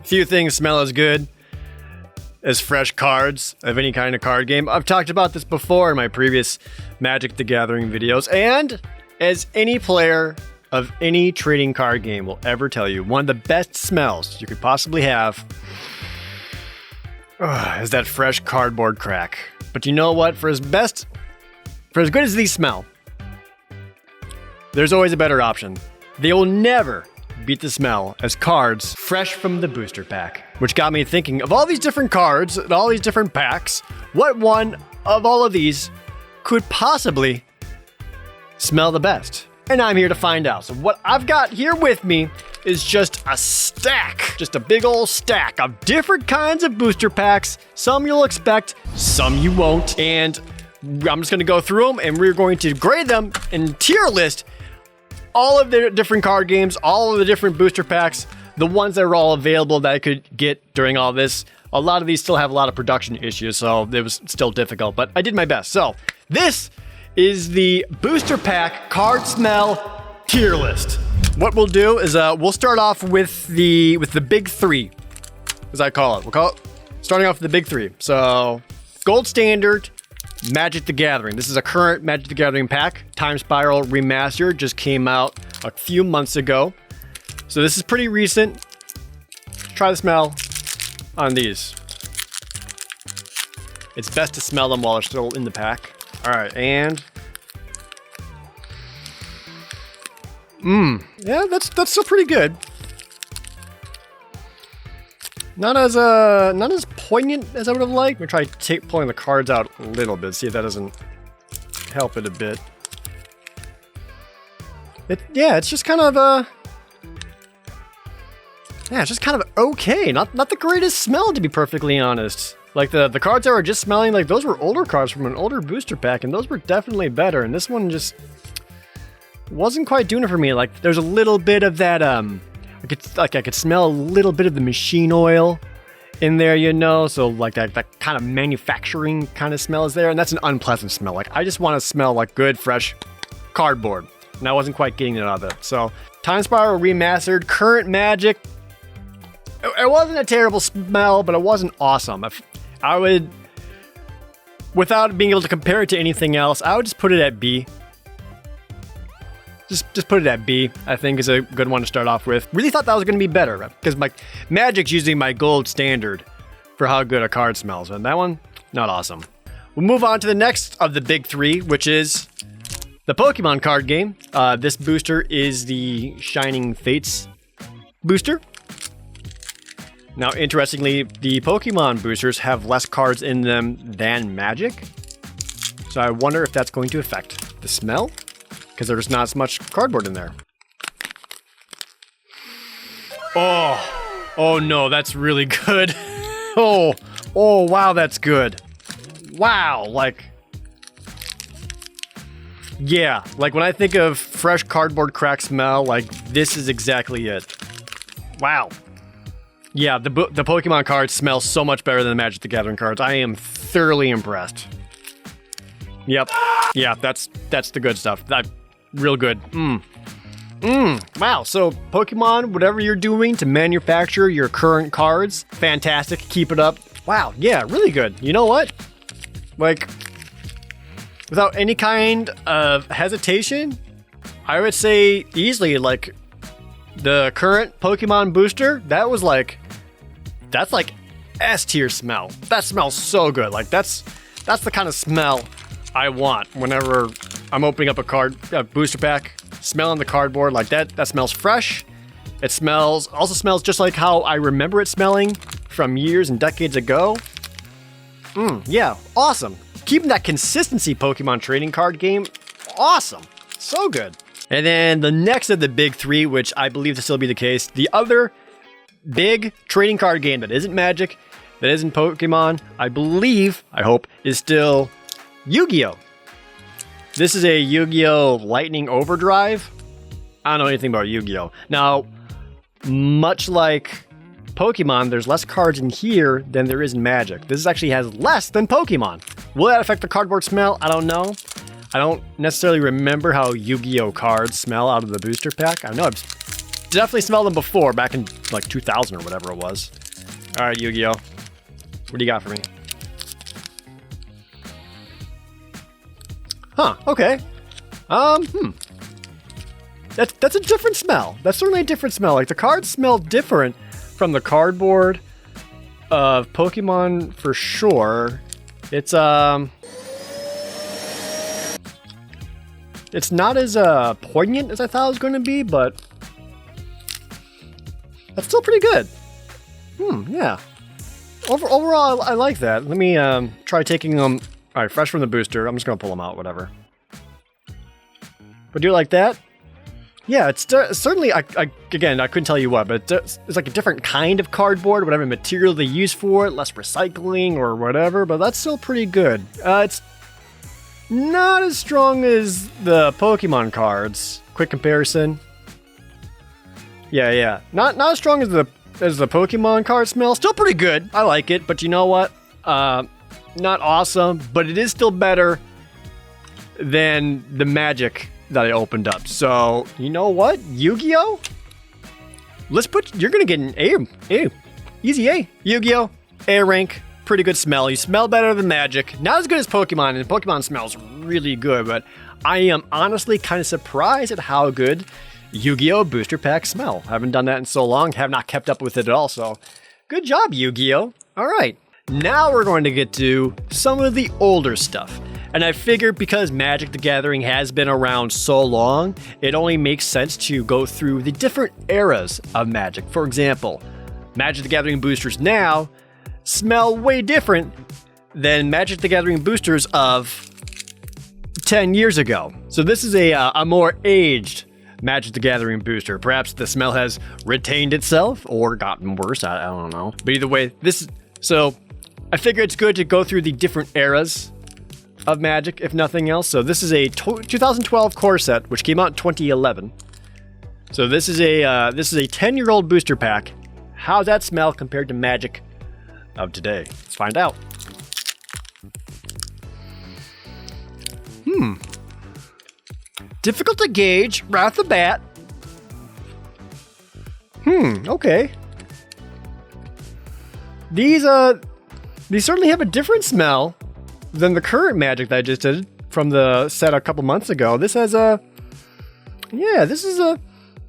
Few things smell as good as fresh cards of any kind of card game. I've talked about this before in my previous Magic the Gathering videos, and as any player of any trading card game will ever tell you, one of the best smells you could possibly have is that fresh cardboard crack. But you know what? For as good as these smell, there's always a better option. They will never beat the smell as cards fresh from the booster pack. Which got me thinking, of all these different cards and all these different packs, what one of all of these could possibly smell the best? And I'm here to find out. So what I've got here with me is just a stack, just a big old stack of different kinds of booster packs. Some you'll expect, some you won't. And I'm just gonna go through them and we're going to grade them and tier list all of the different card games, all of the different booster packs, the ones that are all available that I could get during all this. A lot of these still have a lot of production issues, so it was still difficult, but I did my best. So this is the booster pack card smell tier list. What we'll do is we'll start off with the big three, as I call it. We'll call it starting off with the big three. So gold standard, Magic the Gathering. This is a current Magic the Gathering pack. Time Spiral Remastered just came out a few months ago. So this is pretty recent. Try the smell on these. It's best to smell them while they're still in the pack. All right, and yeah, that's still pretty good. Not as poignant as I would have liked. I'm gonna try pulling the cards out a little bit, see if that doesn't help it a bit. It's just kind of it's just kind of okay. Not the greatest smell, to be perfectly honest. Like the cards that were just smelling like those were older cards from an older booster pack, and those were definitely better. And this one just wasn't quite doing it for me. Like there's a little bit of that I could smell a little bit of the machine oil in there, you know. So like that kind of manufacturing kind of smell is there, and that's an unpleasant smell. Like I just want to smell like good fresh cardboard, and I wasn't quite getting it out of it. So Time Spiral Remastered, current Magic. It wasn't a terrible smell, but it wasn't awesome. I would, without being able to compare it to anything else, I would just put it at B. Just put it at B, I think is a good one to start off with. Really thought that was going to be better, because Magic's usually my gold standard for how good a card smells, and that one, not awesome. We'll move on to the next of the big three, which is the Pokemon card game. This booster is the Shining Fates booster. Now, interestingly, the Pokemon boosters have less cards in them than Magic. So I wonder if that's going to affect the smell, because there's not as much cardboard in there. Oh no, that's really good. Oh, wow, that's good. Wow, yeah, like when I think of fresh cardboard crack smell, like this is exactly it. Wow. Yeah, the Pokemon cards smell so much better than the Magic the Gathering cards. I am thoroughly impressed. Yep. Yeah, that's the good stuff. Real good. Wow. So Pokemon, whatever you're doing to manufacture your current cards, fantastic. Keep it up. Wow. Yeah, really good. You know what? Like, without any kind of hesitation, I would say easily, like, the current Pokemon booster, that's like S tier smell. That smells so good. Like that's the kind of smell I want whenever I'm opening up a booster pack, smelling the cardboard like that. That smells fresh. It also smells just like how I remember it smelling from years and decades ago. Yeah, awesome. Keeping that consistency, Pokemon trading card game, awesome. So good. And then the next of the big three, which I believe to still be the case, the other big trading card game that isn't Magic, that isn't Pokemon, I hope, is still Yu-Gi-Oh! This is a Yu-Gi-Oh! Lightning Overdrive. I don't know anything about Yu-Gi-Oh! Now, much like Pokemon, there's less cards in here than there is in Magic. This actually has less than Pokemon. Will that affect the cardboard smell? I don't know. I don't necessarily remember how Yu-Gi-Oh! Cards smell out of the booster pack. I know I've definitely smelled them before, back in like 2000 or whatever it was. All right, Yu-Gi-Oh. What do you got for me? Huh, okay. That's a different smell. That's certainly a different smell. Like, the cards smell different from the cardboard of Pokemon for sure. It's not as poignant as I thought it was going to be, but that's still pretty good. Yeah. Overall, I like that. Let me try taking them. All right, fresh from the booster. I'm just gonna pull them out, whatever. But do it like that. Yeah, it's certainly. Again, I couldn't tell you what, but it's like a different kind of cardboard, whatever material they use for it, less recycling or whatever. But that's still pretty good. It's not as strong as the Pokemon cards. Quick comparison. Yeah. Not as strong as the Pokemon card smell. Still pretty good. I like it, but you know what? Not awesome, but it is still better than the Magic that I opened up. So, you know what? Yu-Gi-Oh? You're gonna get an A. Easy A. Yu-Gi-Oh! A rank. Pretty good smell. You smell better than Magic. Not as good as Pokemon, and Pokemon smells really good, but I am honestly kind of surprised at how good Yu-Gi-Oh! Booster packs smell. I haven't done that in so long, have not kept up with it at all, so good job, Yu-Gi-Oh! Alright, now we're going to get to some of the older stuff. And I figured because Magic the Gathering has been around so long, it only makes sense to go through the different eras of Magic. For example, Magic the Gathering boosters now smell way different than Magic the Gathering boosters of 10 years ago. So this is a more aged Magic the Gathering booster. Perhaps the smell has retained itself or gotten worse. I don't know. But either way, so I figure it's good to go through the different eras of Magic, if nothing else. So this is a 2012 core set, which came out in 2011. So this is a 10-year-old booster pack. How's that smell compared to Magic of today? Let's find out. Difficult to gauge right off the bat. Okay. These certainly have a different smell than the current Magic that I just did from the set a couple months ago. This has this is a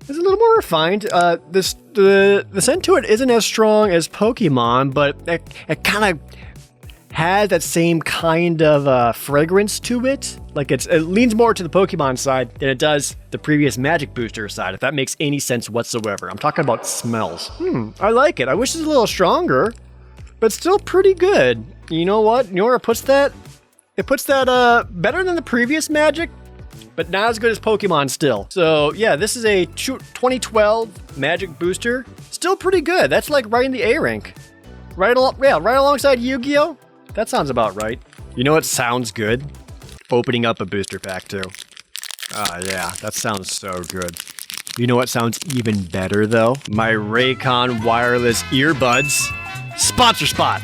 little more refined. The scent to it isn't as strong as Pokemon, but it kind of has that same kind of fragrance to it. Like it leans more to the Pokemon side than it does the previous Magic booster side, if that makes any sense whatsoever. I'm talking about smells. I like it. I wish it was a little stronger, but still pretty good. You know what? You know where it puts that? It puts that better than the previous Magic, but not as good as Pokemon still. So yeah, this is a 2012 Magic booster. Still pretty good. That's like right in the A rank. Right alongside Yu-Gi-Oh! That sounds about right. You know what sounds good? Opening up a booster pack too. Yeah, that sounds so good. You know what sounds even better though? My Raycon wireless earbuds. Sponsor spot.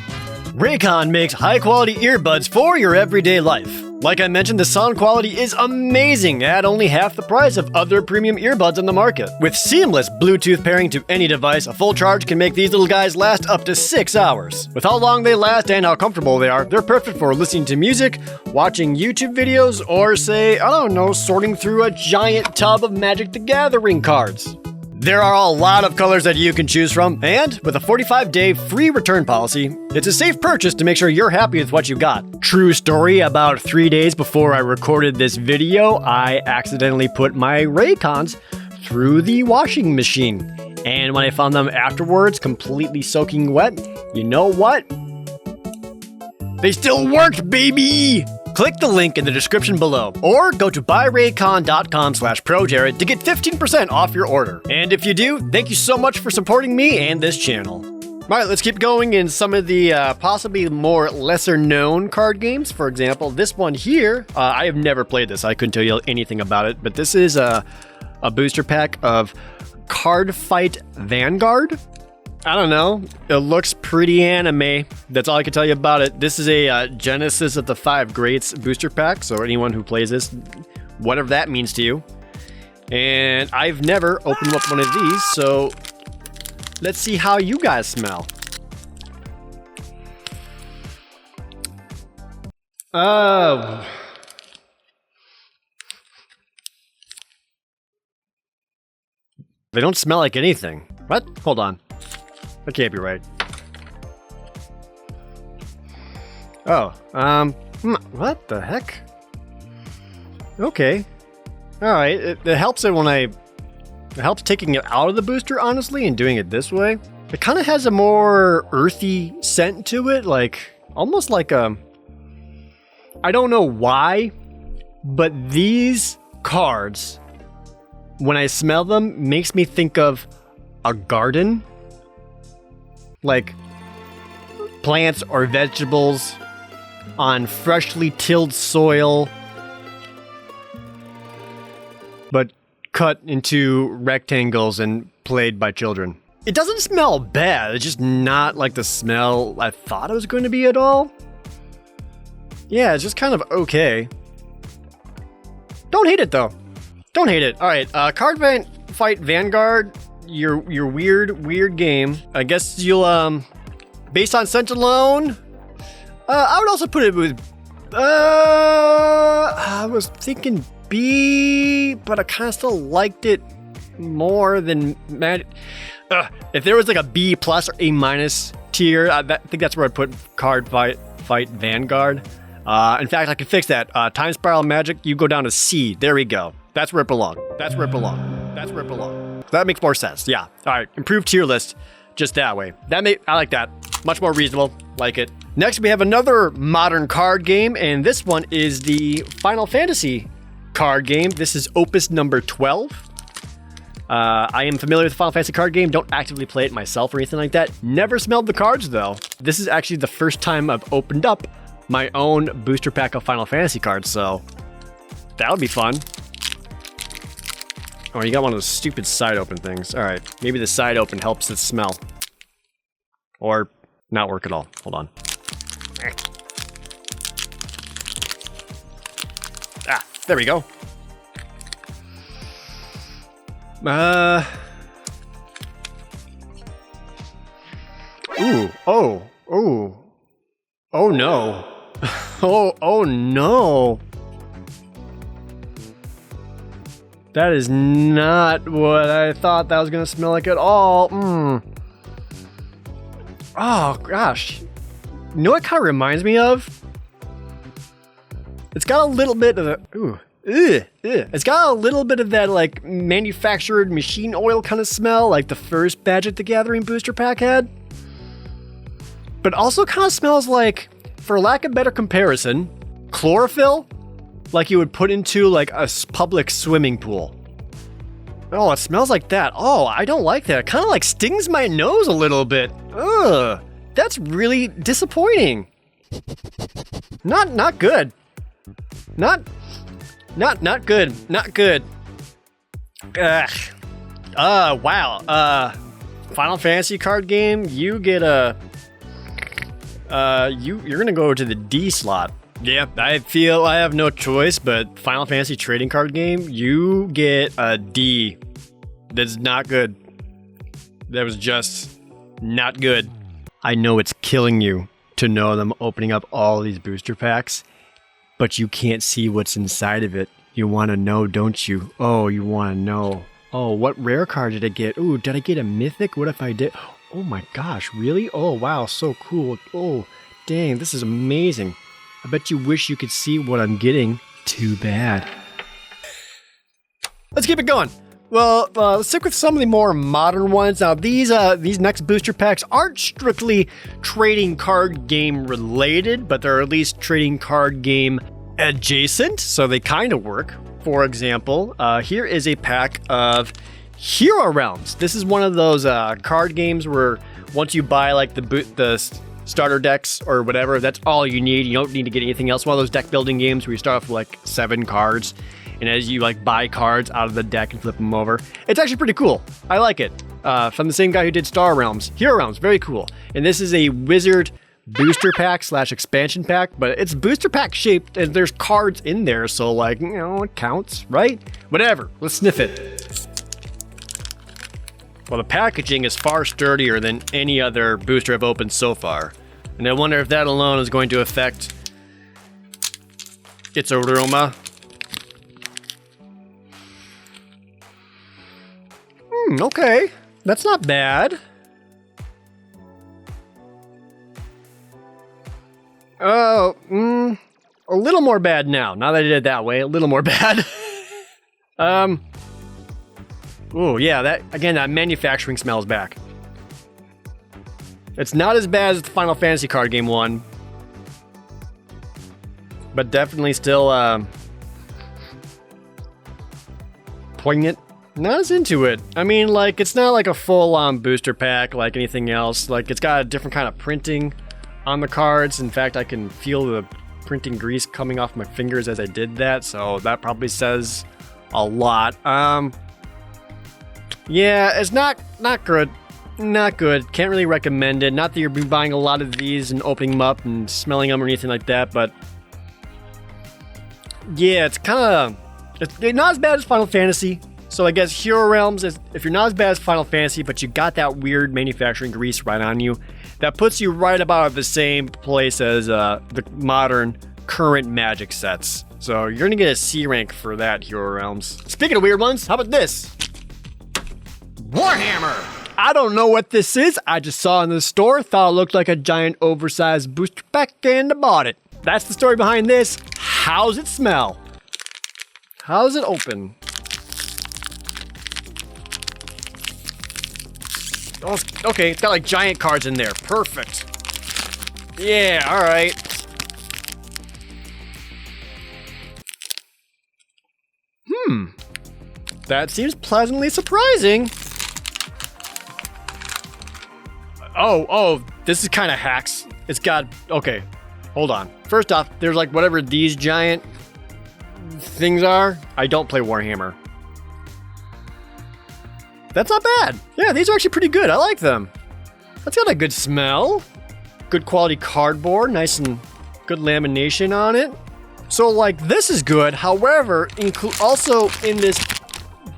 Raycon makes high-quality earbuds for your everyday life. Like I mentioned, the sound quality is amazing at only half the price of other premium earbuds on the market. With seamless Bluetooth pairing to any device, a full charge can make these little guys last up to 6 hours. With how long they last and how comfortable they are, they're perfect for listening to music, watching YouTube videos, or say, I don't know, sorting through a giant tub of Magic the Gathering cards. There are a lot of colors that you can choose from, and with a 45-day free return policy, it's a safe purchase to make sure you're happy with what you got. True story, about 3 days before I recorded this video, I accidentally put my Raycons through the washing machine. And when I found them afterwards, completely soaking wet, you know what? They still worked, baby! Click the link in the description below, or go to buyraycon.com/ProJared to get 15% off your order. And if you do, thank you so much for supporting me and this channel. Alright, let's keep going in some of the possibly more lesser known card games. For example, this one here, I have never played this, I couldn't tell you anything about it, but this is a booster pack of Card Fight Vanguard. I don't know. It looks pretty anime. That's all I can tell you about it. This is a Genesis of the 5 Greats booster pack, so anyone who plays this, whatever that means to you. And I've never opened up one of these, so let's see how you guys smell. Oh. They don't smell like anything. What? Hold on. That can't be right. Oh, what the heck? Okay. Alright, it helps it when it helps taking it out of the booster, honestly, and doing it this way. It kind of has a more earthy scent to it, like, almost like a... I don't know why, but these cards, when I smell them, makes me think of a garden. Like, plants or vegetables on freshly tilled soil, but cut into rectangles and played by children. It doesn't smell bad, it's just not like the smell I thought it was going to be at all. Yeah, it's just kind of okay. Don't hate it though. Don't hate it. Alright, Card Fight Vanguard, your weird game. I guess you'll, based on scent alone, I would also put it with, I was thinking B, but I kind of still liked it more than Magic. If there was like a B plus or A minus tier, I think that's where I'd put Card Fight Vanguard. In fact, I could fix that. Time Spiral Magic, you go down to C. There we go. That's where it belongs. That's where it belongs. That's where it belongs. That makes more sense. Yeah. All right. Improved tier list. Just that way. I like that. Much more reasonable. Like it. Next, we have another modern card game, and this one is the Final Fantasy card game. This is Opus number 12. I am familiar with the Final Fantasy card game. Don't actively play it myself or anything like that. Never smelled the cards, though. This is actually the first time I've opened up my own booster pack of Final Fantasy cards, so that'll be fun. Oh, you got one of those stupid side open things. All right, maybe the side open helps it smell. Or not work at all. Hold on. Ah, there we go. Ooh, oh no. Oh no. That is not what I thought that was gonna smell like at all. Oh gosh. You know what it kind of reminds me of? It's got a little bit of it's got a little bit of that like manufactured machine oil kind of smell, like the first Magic the Gathering booster pack had. But also kind of smells like, for lack of better comparison, chlorophyll, like you would put into like a public swimming pool. Oh, it smells like that. Oh, I don't like that. It kind of like stings my nose a little bit. Ugh, that's really disappointing. Not good. Not good. Not good. Ugh. Wow. Final Fantasy card game, you get a you're gonna go to the D slot. Yeah, I feel I have no choice, but Final Fantasy trading card game, you get a D. That's not good. That was just not good. I know it's killing you to know them opening up all these booster packs, but you can't see what's inside of it. You want to know, don't you? Oh, you want to know. Oh, what rare card did I get? Ooh, did I get a mythic? What if I did? Oh my gosh, really? Oh, wow, so cool. Oh, dang, this is amazing. I bet you wish you could see what I'm getting. Too bad. Let's keep it going. Well, let's stick with some of the more modern ones. Now, these next booster packs aren't strictly trading card game related, but they're at least trading card game adjacent, so they kind of work. For example, here is a pack of Hero Realms. This is one of those card games where once you buy like the starter decks or whatever, that's all you need. You don't need to get anything else. One of those deck building games where you start off with like 7 cards, and as you like buy cards out of the deck and flip them over, it's actually pretty cool. I like it. From the same guy who did Star Realms. Hero Realms, very cool. And this is a wizard booster pack slash expansion pack, but it's booster pack shaped and there's cards in there, so like, you know, it counts, right? Whatever, let's sniff it. Well, the packaging is far sturdier than any other booster I've opened so far. And I wonder if that alone is going to affect its aroma. Okay, that's not bad. Oh, a little more bad now. Now that I did it that way, a little more bad. Oh yeah, that manufacturing smell is back. It's not as bad as the Final Fantasy card game one, but definitely still poignant. Not as into it. I mean, like, it's not like a full-on booster pack like anything else. Like, it's got a different kind of printing on the cards. In fact, I can feel the printing grease coming off my fingers as I did that, so that probably says a lot. Yeah, it's not good. Not good. Can't really recommend it. Not that you'll be buying a lot of these and opening them up and smelling them or anything like that, but yeah, it's kind of... It's not as bad as Final Fantasy. So I guess Hero Realms, if you're not as bad as Final Fantasy, but you got that weird manufacturing grease right on you, that puts you right about the same place as the modern, current Magic sets. So you're going to get a C rank for that, Hero Realms. Speaking of weird ones, how about this? Warhammer! I don't know what this is. I just saw it in the store, thought it looked like a giant oversized booster pack, and I bought it. That's the story behind this. How's it smell? How's it open? Oh, okay, it's got like giant cards in there. Perfect. Yeah, alright. That seems pleasantly surprising. Oh, this is kind of hacks. It's got, okay, hold on. First off, there's like whatever these giant things are. I don't play Warhammer. That's not bad. Yeah, these are actually pretty good. I like them. That's got a good smell. Good quality cardboard. Nice and good lamination on it. So like this is good. However, also in this,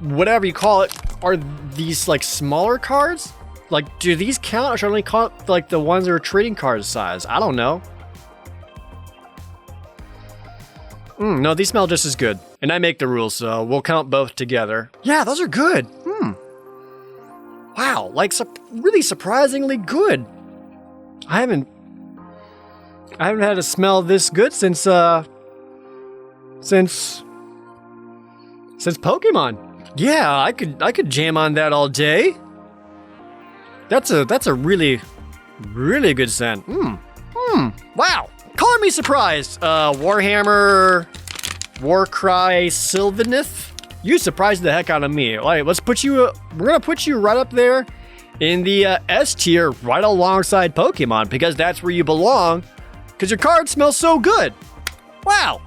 whatever you call it, are these like smaller cards? Like, do these count, or should I only count like the ones that are trading card size? I don't know. No, these smell just as good. And I make the rules, so we'll count both together. Yeah, those are good. Wow, like really surprisingly good. I haven't had a smell this good since Pokemon. Yeah, I could jam on that all day. That's a really, really good scent. Wow. Color me surprised. Warhammer Warcry Sylvaneth. You surprised the heck out of me. All right, we're gonna put you right up there in the S tier, right alongside Pokemon, because that's where you belong. Because your cards smell so good. Wow.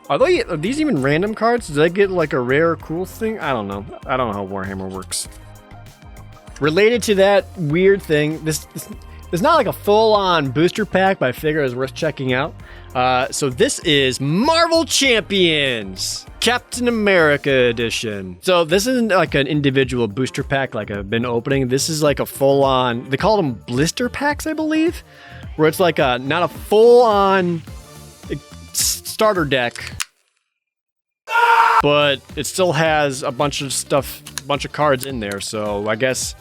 Are these even random cards? Do they get like a rare cool thing? I don't know. I don't know how Warhammer works. Related to that weird thing, this is not like a full-on booster pack, but I figure it's worth checking out. So this is Marvel Champions Captain America edition. So this isn't like an individual booster pack like I've been opening. This is like a full-on, they call them blister packs, I believe, where it's like not a full-on starter deck, but it still has a bunch of stuff, a bunch of cards in there. So I guess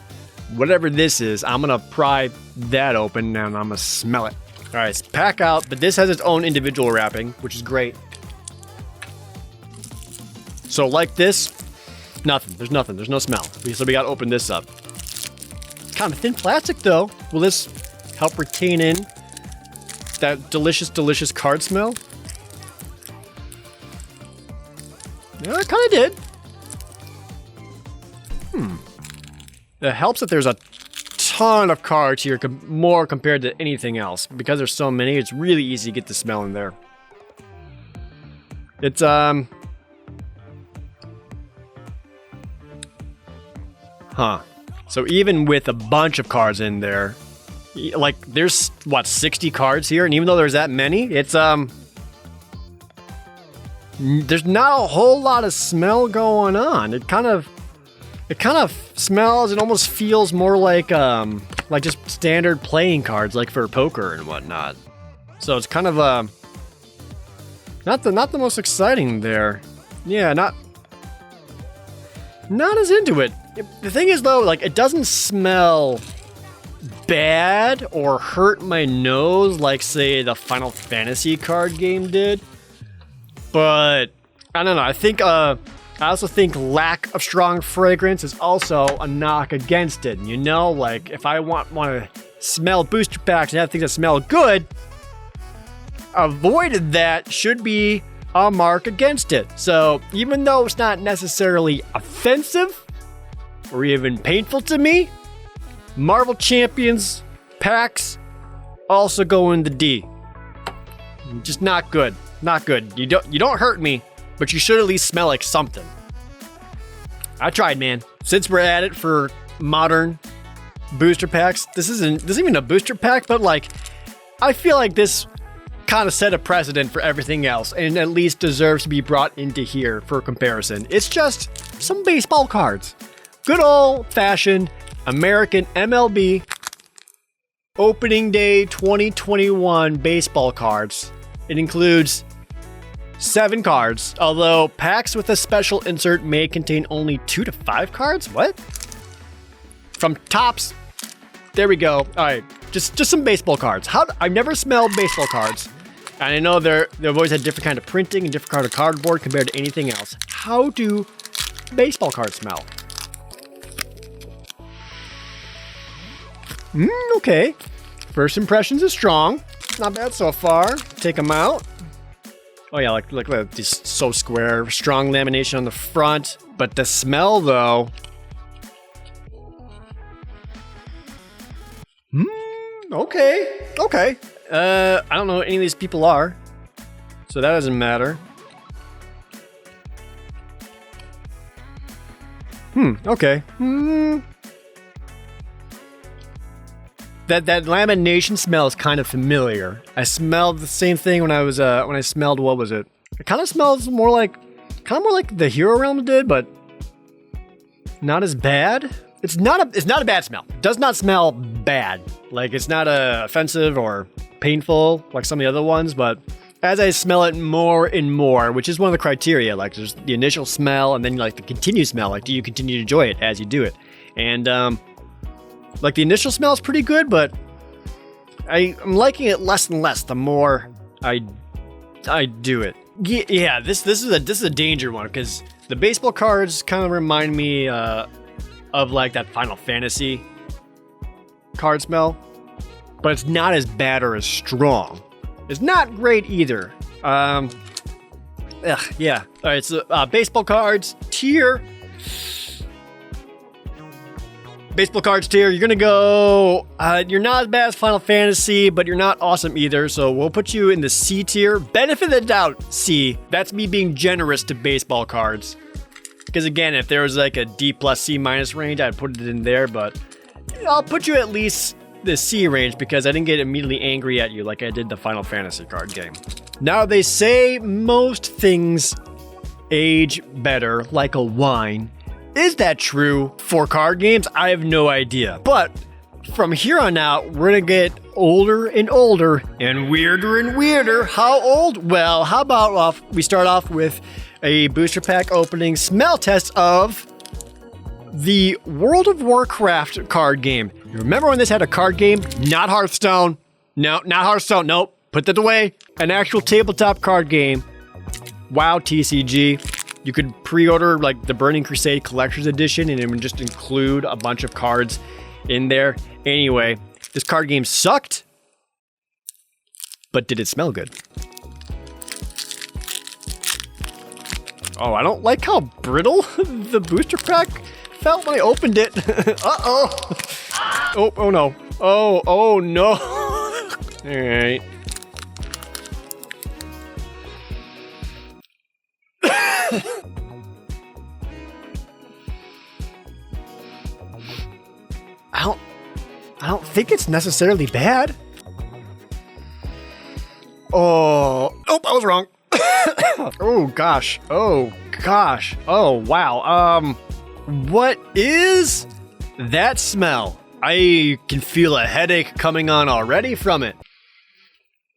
whatever this is, I'm gonna pry that open and I'm gonna smell it. All right, it's pack out, but this has its own individual wrapping, which is great. So like this, nothing, there's no smell. So we gotta open this up. It's kind of thin plastic though. Will this help retain in that delicious, delicious card smell? Yeah, it kind of did. It helps that there's a ton of cards here, more compared to anything else. Because there's so many, it's really easy to get the smell in there. It's, So even with a bunch of cards in there, Like, there's, what, 60 cards here? And even though there's that many, it's, there's not a whole lot of smell going on. It kind of smells and almost feels more like just standard playing cards, like for poker and whatnot. So it's kind of, not the most exciting there. Yeah, not as into it. The thing is, though, like, it doesn't smell bad or hurt my nose like, say, the Final Fantasy card game did. But I don't know. I think I also think lack of strong fragrance is also a knock against it. You know, like, if I want to smell booster packs and have things that smell good, avoided that should be a mark against it. So even though it's not necessarily offensive or even painful to me, Marvel Champions packs also go in the D. Just not good. Not good. You don't hurt me, but you should at least smell like something. I tried, man. Since we're at it for modern booster packs, this isn't even a booster pack, but like, I feel like this kind of set a precedent for everything else and at least deserves to be brought into here for comparison. It's just some baseball cards. Good old-fashioned American MLB opening day 2021 baseball cards. It includes 7 cards, although packs with a special insert may contain only 2 to 5 cards. What? From Topps. There we go. All right, just some baseball cards. I've never smelled baseball cards, and I know they've always had different kind of printing and different kind of cardboard compared to anything else. How do baseball cards smell? Okay. First impressions is strong. Not bad so far. Take them out. Oh yeah, look at these, so square. Strong lamination on the front. But the smell, though. Okay. I don't know who any of these people are, so that doesn't matter. Okay. That lamination smell is kind of familiar. I smelled the same thing when I smelled, what was it? It kind of smells more like the Hero Realm did, but not as bad. It's not a bad smell. It does not smell bad. Like, it's not offensive or painful like some of the other ones, but as I smell it more and more, which is one of the criteria, like there's the initial smell and then like the continued smell, like do you continue to enjoy it as you do it? And like the initial smell is pretty good, but I'm liking it less and less the more I do it. Yeah, this is a danger one because the baseball cards kind of remind me of like that Final Fantasy card smell, but it's not as bad or as strong. It's not great either. Yeah. All right, so baseball cards tier. Baseball cards tier, you're gonna go, you're not as bad as Final Fantasy, but you're not awesome either, so we'll put you in the C tier. Benefit of the doubt, C. That's me being generous to baseball cards. Because again, if there was like a D plus C minus range, I'd put it in there, but I'll put you at least the C range because I didn't get immediately angry at you like I did the Final Fantasy card game. Now, they say most things age better like a wine. Is that true for card games? I have no idea. But from here on out, we're gonna get older and older and weirder. How old? Well, how about we start off with a booster pack opening smell test of the World of Warcraft card game. You remember when this had a card game? Not Hearthstone. No, not Hearthstone. Nope. Put that away. An actual tabletop card game. WoW TCG. You could pre-order like the Burning Crusade Collector's Edition and it would just include a bunch of cards in there. Anyway, this card game sucked, but did it smell good? Oh, I don't like how brittle the booster pack felt when I opened it. Uh-oh. Oh no. Oh no. All right. I don't think it's necessarily bad. Oh, I was wrong. Oh gosh. Oh gosh. Oh wow. What is that smell? I can feel a headache coming on already from it.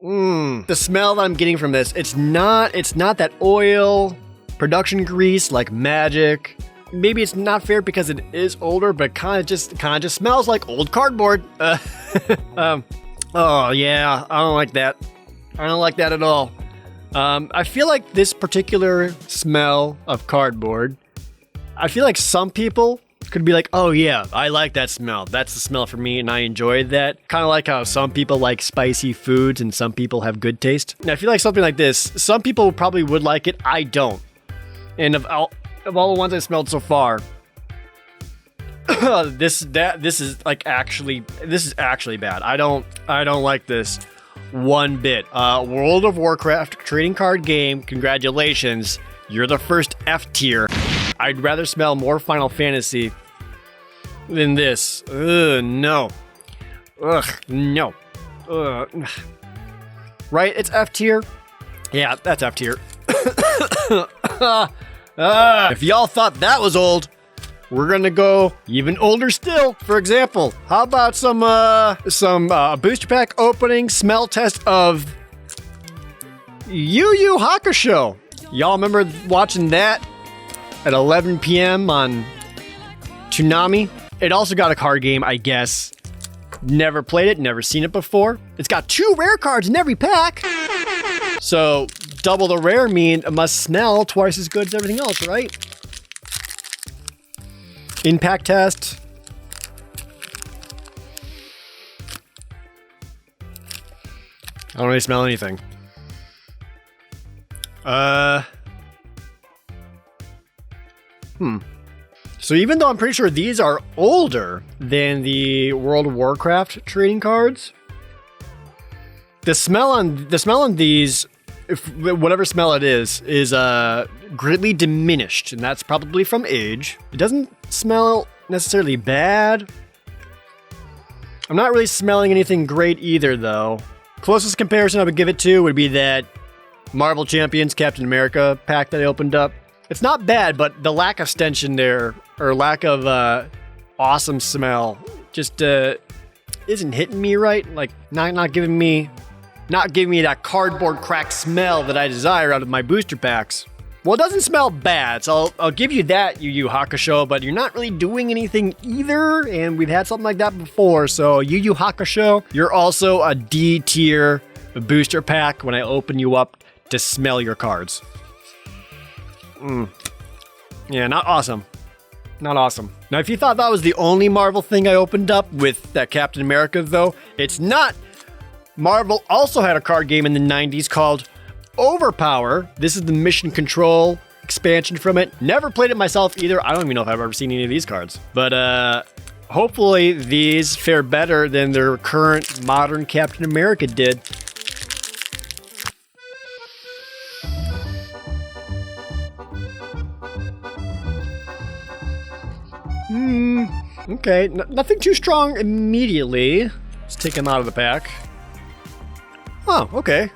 The smell that I'm getting from this, it's not that oil production grease like Magic. Maybe it's not fair because it is older, but kind of just smells like old cardboard. Oh yeah, I don't like that. I don't like that at all. I feel like this particular smell of cardboard, I feel like some people could be like, oh yeah, I like that smell. That's the smell for me and I enjoy that. Kind of like how some people like spicy foods and some people have good taste. And I feel like something like this, some people probably would like it, I don't. And of all the ones I smelled so far, this is actually bad. I don't like this one bit. World of Warcraft trading card game, congratulations. You're the first F tier. I'd rather smell more Final Fantasy than this. Ugh, no. Ugh, no. Ugh. Right, it's F tier? Yeah, that's F tier. If y'all thought that was old, we're gonna go even older still. For example, how about some booster pack opening smell test of Yu Yu Hakusho? Y'all remember watching that at 11 p.m. on Toonami? It also got a card game, I guess. Never played it, never seen it before. It's got 2 rare cards in every pack. So double the rare mean it must smell twice as good as everything else, right? Impact test. I don't really smell anything. So even though I'm pretty sure these are older than the World of Warcraft trading cards, the smell on these, whatever smell it is greatly diminished, and that's probably from age. It doesn't smell necessarily bad. I'm not really smelling anything great either, though. Closest comparison I would give it to would be that Marvel Champions Captain America pack that I opened up. It's not bad, but the lack of stench in there, or lack of awesome smell, just isn't hitting me right. Like not giving me that cardboard crack smell that I desire out of my booster packs. Well, it doesn't smell bad, so I'll give you that, Yu Yu Hakusho, but you're not really doing anything either, and we've had something like that before, so Yu Yu Hakusho, you're also a D tier booster pack when I open you up to smell your cards. Yeah, not awesome. Not awesome. Now, if you thought that was the only Marvel thing I opened up with that Captain America, though, it's not. Marvel also had a card game in the 90s called Overpower. This is the Mission Control expansion from it. Never played it myself either. I don't even know if I've ever seen any of these cards. But hopefully these fare better than their current modern Captain America did. Okay, nothing too strong immediately. Let's take him out of the pack. Oh, okay.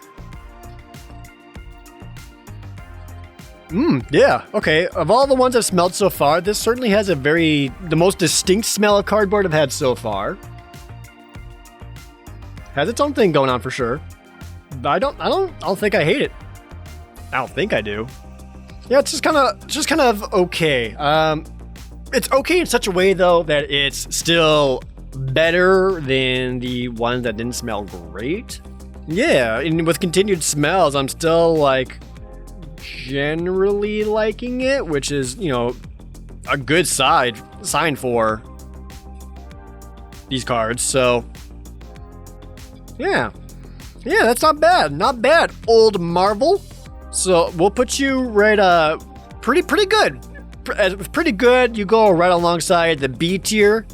Yeah, okay. Of all the ones I've smelled so far, this certainly has the most distinct smell of cardboard I've had so far. Has its own thing going on for sure. But I don't think I hate it. I don't think I do. Yeah, it's just kind of okay. It's okay in such a way, though, that it's still better than the ones that didn't smell great. Yeah, and with continued smells, I'm still, like, generally liking it, which is, you know, a good sign for these cards, so... Yeah, that's not bad. Not bad, old Marvel. So, we'll put you right, pretty good. Pretty good, you go right alongside the B tier,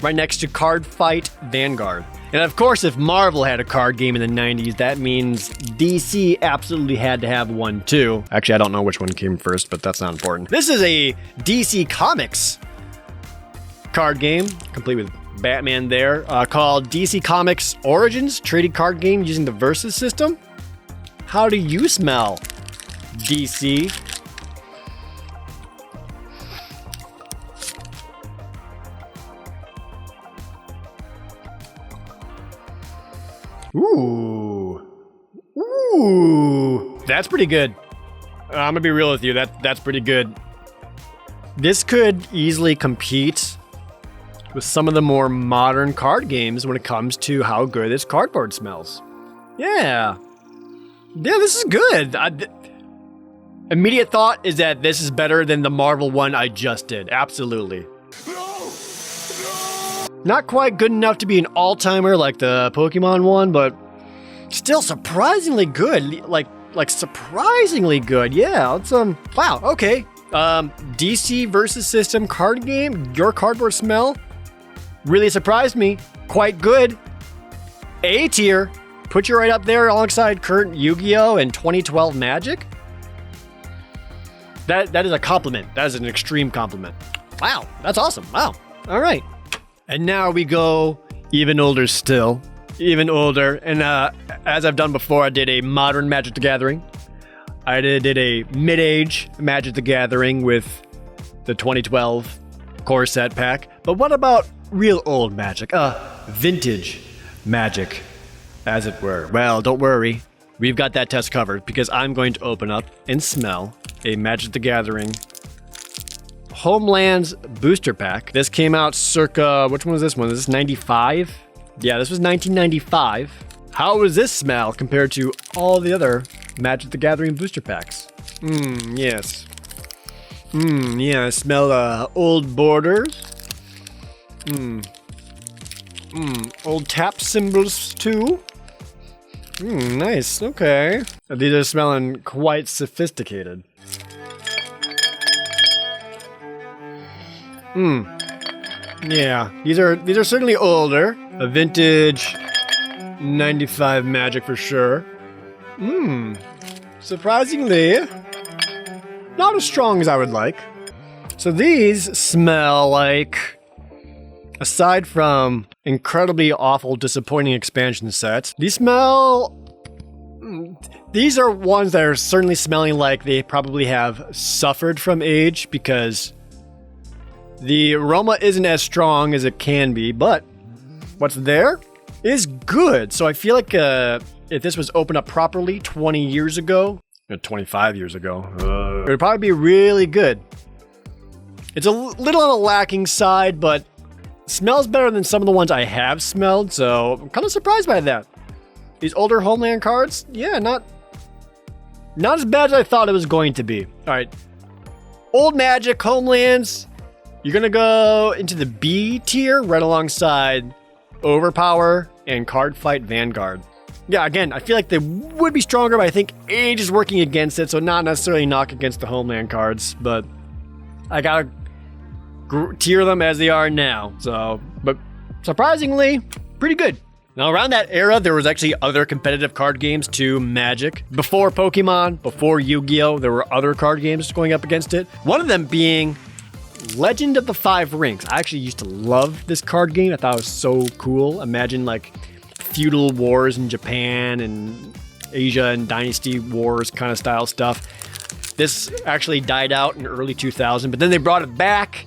right next to Card Fight Vanguard. And of course, if Marvel had a card game in the 90s, that means DC absolutely had to have one too. Actually, I don't know which one came first, but that's not important. This is a DC Comics card game, complete with Batman there, called DC Comics Origins, trading card game using the Versus system. How do you smell, DC? Ooh. Ooh. That's pretty good. I'm gonna be real with you, that's pretty good. This could easily compete with some of the more modern card games when it comes to how good this cardboard smells. Yeah. Yeah, this is good. Immediate thought is that this is better than the Marvel one I just did. Absolutely. Not quite good enough to be an all-timer like the Pokemon one, but still surprisingly good. Like surprisingly good. Yeah, it's wow, okay. DC versus system card game, your cardboard smell really surprised me. Quite good. A tier. Put you right up there alongside current Yu-Gi-Oh! And 2012 Magic. That is a compliment. That is an extreme compliment. Wow, that's awesome. Wow. All right. And now we go even older still. Even older. And as I've done before, I did a modern Magic the Gathering. I did a mid-age Magic the Gathering with the 2012 core set pack. But what about real old Magic? Vintage Magic, as it were. Well, don't worry. We've got that test covered because I'm going to open up and smell a Magic the Gathering Homelands booster pack. This came out circa, which one was this one? Is this 95? Yeah, this was 1995. How does this smell compared to all the other Magic the Gathering booster packs? Yes. Yeah, I smell old borders. Old tap symbols too. Nice, okay. These are smelling quite sophisticated. Yeah, these are certainly older. A vintage 95 Magic for sure. Surprisingly, not as strong as I would like. So these smell like, aside from incredibly awful, disappointing expansion sets, these are ones that are certainly smelling like they probably have suffered from age because the aroma isn't as strong as it can be, but what's there is good. So I feel like if this was opened up properly 20 years ago, 25 years ago, it would probably be really good. It's a little on the lacking side, but smells better than some of the ones I have smelled, so I'm kind of surprised by that. These older Homeland cards, yeah, not as bad as I thought it was going to be. All right, old Magic Homelands. You're gonna go into the B tier right alongside Overpower and Card Fight Vanguard. Yeah, again, I feel like they would be stronger, but I think age is working against it, so not necessarily knock against the Homeland cards, but I gotta tier them as they are now. So, but surprisingly, pretty good. Now, around that era, there was actually other competitive card games to Magic. Before Pokemon, before Yu-Gi-Oh!, there were other card games going up against it. One of them being Legend of the Five Rings. I actually used to love this card game. I thought it was so cool. Imagine like feudal wars in Japan and Asia and dynasty wars kind of style stuff. This actually died out in early 2000, but then they brought it back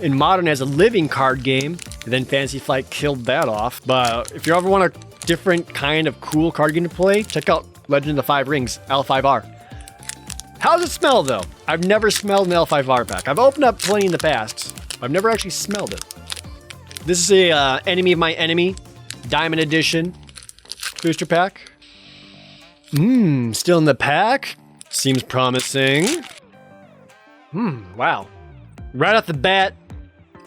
in modern as a living card game, and then Fantasy Flight killed that off. But if you ever want a different kind of cool card game to play, check out Legend of the Five Rings, L5R. How does it smell, though? I've never smelled an L5R pack. I've opened up plenty in the past. I've never actually smelled it. This is a Enemy of My Enemy Diamond Edition booster pack. Still in the pack. Seems promising. Wow. Right off the bat,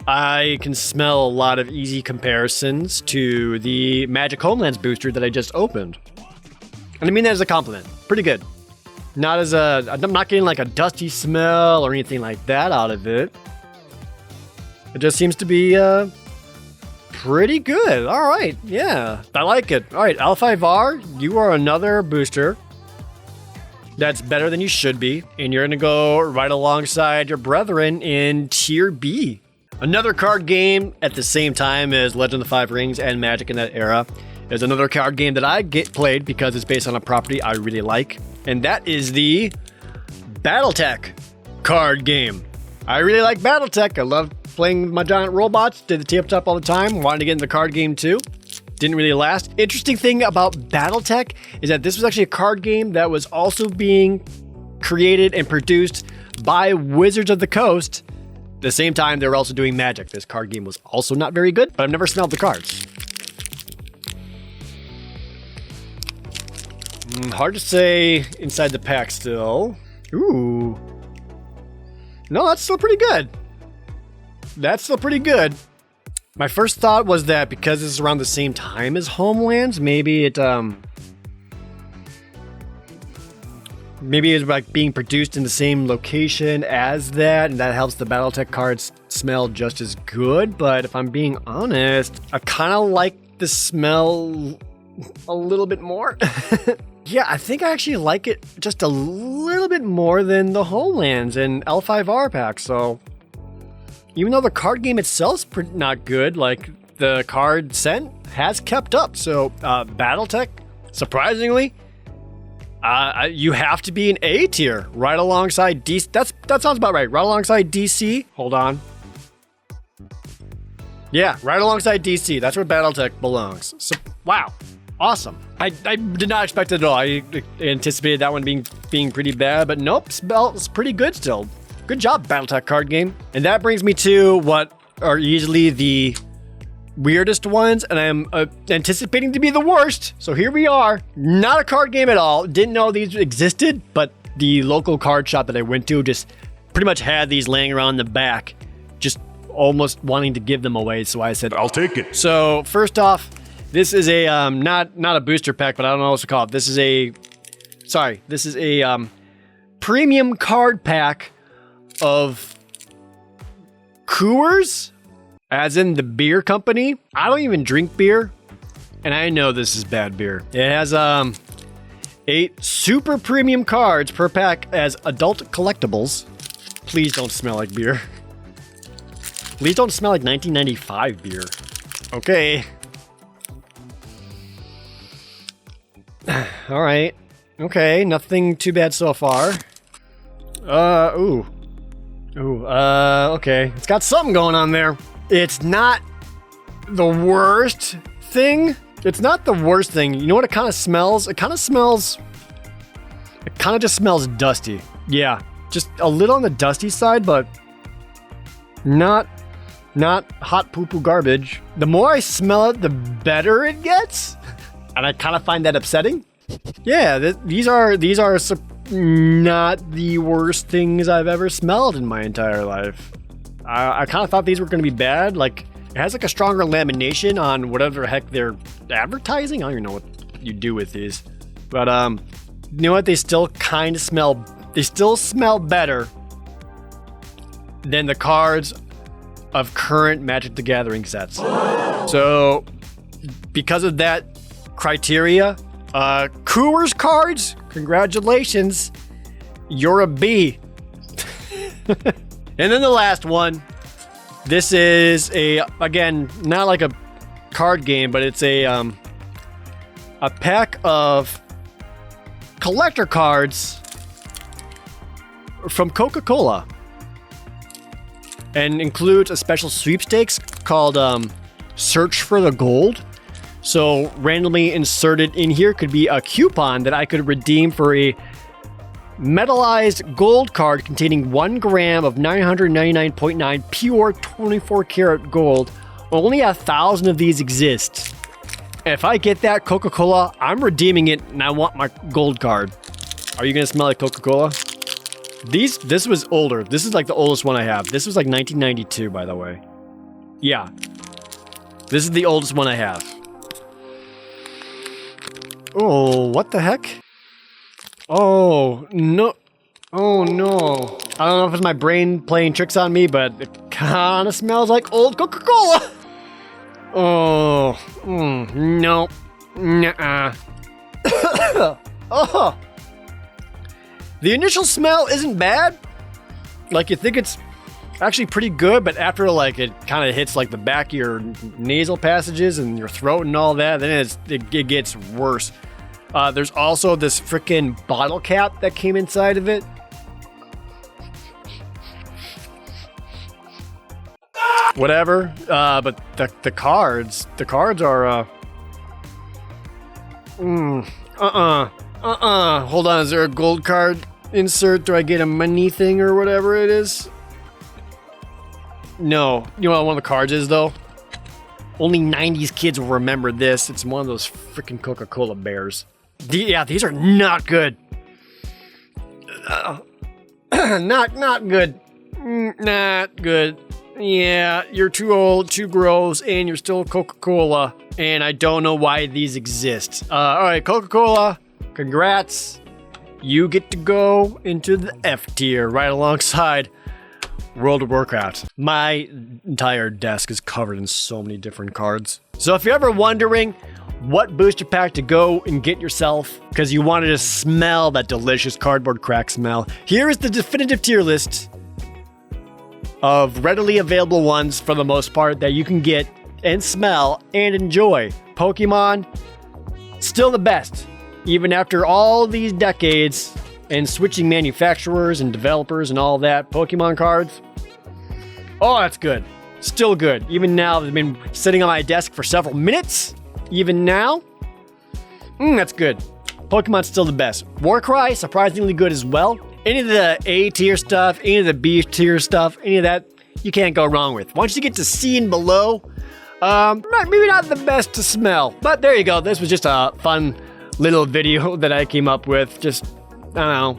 I can smell a lot of easy comparisons to the Magic Homelands booster that I just opened. And I mean that as a compliment. Pretty good. I'm not getting like a dusty smell or anything like that out of it. It just seems to be pretty good. All right, yeah, I like it. All right, L5R, you are another booster that's better than you should be, and you're gonna go right alongside your brethren in Tier B. Another card game at the same time as Legend of the Five Rings and Magic in that era is another card game that I played because it's based on a property I really like, and that is the BattleTech card game. I really like BattleTech. I love playing with my giant robots. Did the tabletop all the time. Wanted to get into the card game too. Didn't really last. Interesting thing about BattleTech is that this was actually a card game that was also being created and produced by Wizards of the Coast. At the same time, they were also doing Magic. This card game was also not very good, but I've never smelled the cards. Hard to say inside the pack still. Ooh. No, that's still pretty good. That's still pretty good. My first thought was that because this is around the same time as Homelands, maybe it's like being produced in the same location as that, and that helps the BattleTech cards smell just as good. But if I'm being honest, I kind of like the smell a little bit more. Yeah, I think I actually like it just a little bit more than the Homelands and L5R pack. So even though the card game itself's not good, like the card scent has kept up. So BattleTech, surprisingly, you have to be an A tier right alongside DC. That sounds about right. Right alongside DC. Hold on. Yeah, right alongside DC. That's where BattleTech belongs. So, wow. Awesome. I did not expect it at all. I anticipated that one being pretty bad, but nope, it's pretty good still. Good job, BattleTech card game. And that brings me to what are easily the weirdest ones, and I'm anticipating to be the worst. So here we are. Not a card game at all. Didn't know these existed, but the local card shop that I went to just pretty much had these laying around the back, just almost wanting to give them away. So I said, I'll take it. So first off, this is a not a booster pack, but I don't know what to call it. This is a premium card pack of Coors, as in the beer company. I don't even drink beer, and I know this is bad beer. It has 8 super premium cards per pack as adult collectibles. Please don't smell like beer. Please don't smell like 1995 beer. Okay. All right. Okay, nothing too bad so far. Okay. It's got something going on there. It's not the worst thing. It's not the worst thing. You know what it kind of smells? It kind of just smells dusty. Yeah, just a little on the dusty side, but not hot poo-poo garbage. The more I smell it, the better it gets. And I kind of find that upsetting. Yeah, these are not the worst things I've ever smelled in my entire life. I kind of thought these were going to be bad. Like, it has like a stronger lamination on whatever the heck they're advertising. I don't even know what you do with these. But you know what? They still kind of smell. They still smell better than the cards of current Magic the Gathering sets. So, because of that criteria, Coors cards, congratulations, you're a B. And then the last one, this is again, not like a card game, but it's a pack of collector cards from Coca-Cola, and includes a special sweepstakes called Search for the Gold. So randomly inserted in here could be a coupon that I could redeem for a metallized gold card containing 1 gram of 999.9 pure 24 karat gold. Only 1,000 of these exist. If I get that Coca-Cola, I'm redeeming it, and I want my gold card. Are you gonna smell like Coca-Cola? This was older. This is like the oldest one I have. This was like 1992, by the way. Yeah. This is the oldest one I have. Oh, what the heck? Oh, no. Oh, no. I don't know if it's my brain playing tricks on me, but it kind of smells like old Coca-Cola. Oh, no. Nuh-uh. Oh. The initial smell isn't bad. Like, you think it's actually pretty good, but after like it kind of hits like the back of your nasal passages and your throat and all that, then it gets worse. There's also this freaking bottle cap that came inside of it. Whatever, but the cards are hold on, is there a gold card insert? Do I get a money thing or whatever it is? No. You know what one of the cards is though? Only 90s kids will remember this. It's one of those freaking Coca-Cola bears. Yeah, these are not good. Not good. Not good. Yeah, you're too old, too gross, and you're still Coca-Cola. And I don't know why these exist. Alright, Coca-Cola, congrats. You get to go into the F tier right alongside World of Warcraft. My entire desk is covered in so many different cards. So if you're ever wondering what booster pack to go and get yourself because you wanted to smell that delicious cardboard crack smell, here is the definitive tier list of readily available ones for the most part that you can get and smell and enjoy. Pokemon, still the best. Even after all these decades and switching manufacturers and developers and all that, Pokemon cards, oh, that's good. Still good. Even now, they've been sitting on my desk for several minutes. Even now, that's good. Pokemon's still the best. Warcry, surprisingly good as well. Any of the A tier stuff, any of the B tier stuff, any of that, you can't go wrong with. Once you get to C and below, maybe not the best to smell. But there you go. This was just a fun little video that I came up with. Just, I don't know,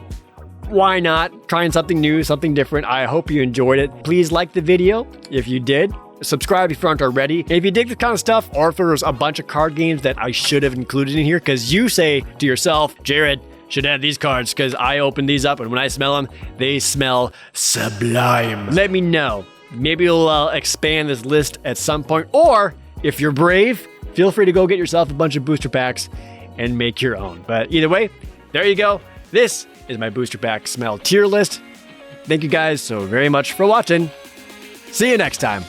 why not? Trying something new, something different. I hope you enjoyed it. Please like the video if you did. Subscribe if you aren't already. And if you dig this kind of stuff, or if there's a bunch of card games that I should have included in here, because you say to yourself, Jared, should add these cards because I opened these up and when I smell them, they smell sublime. Let me know. Maybe we'll expand this list at some point. Or if you're brave, feel free to go get yourself a bunch of booster packs and make your own. But either way, there you go. This is my booster pack smell tier list. Thank you guys so very much for watching. See you next time.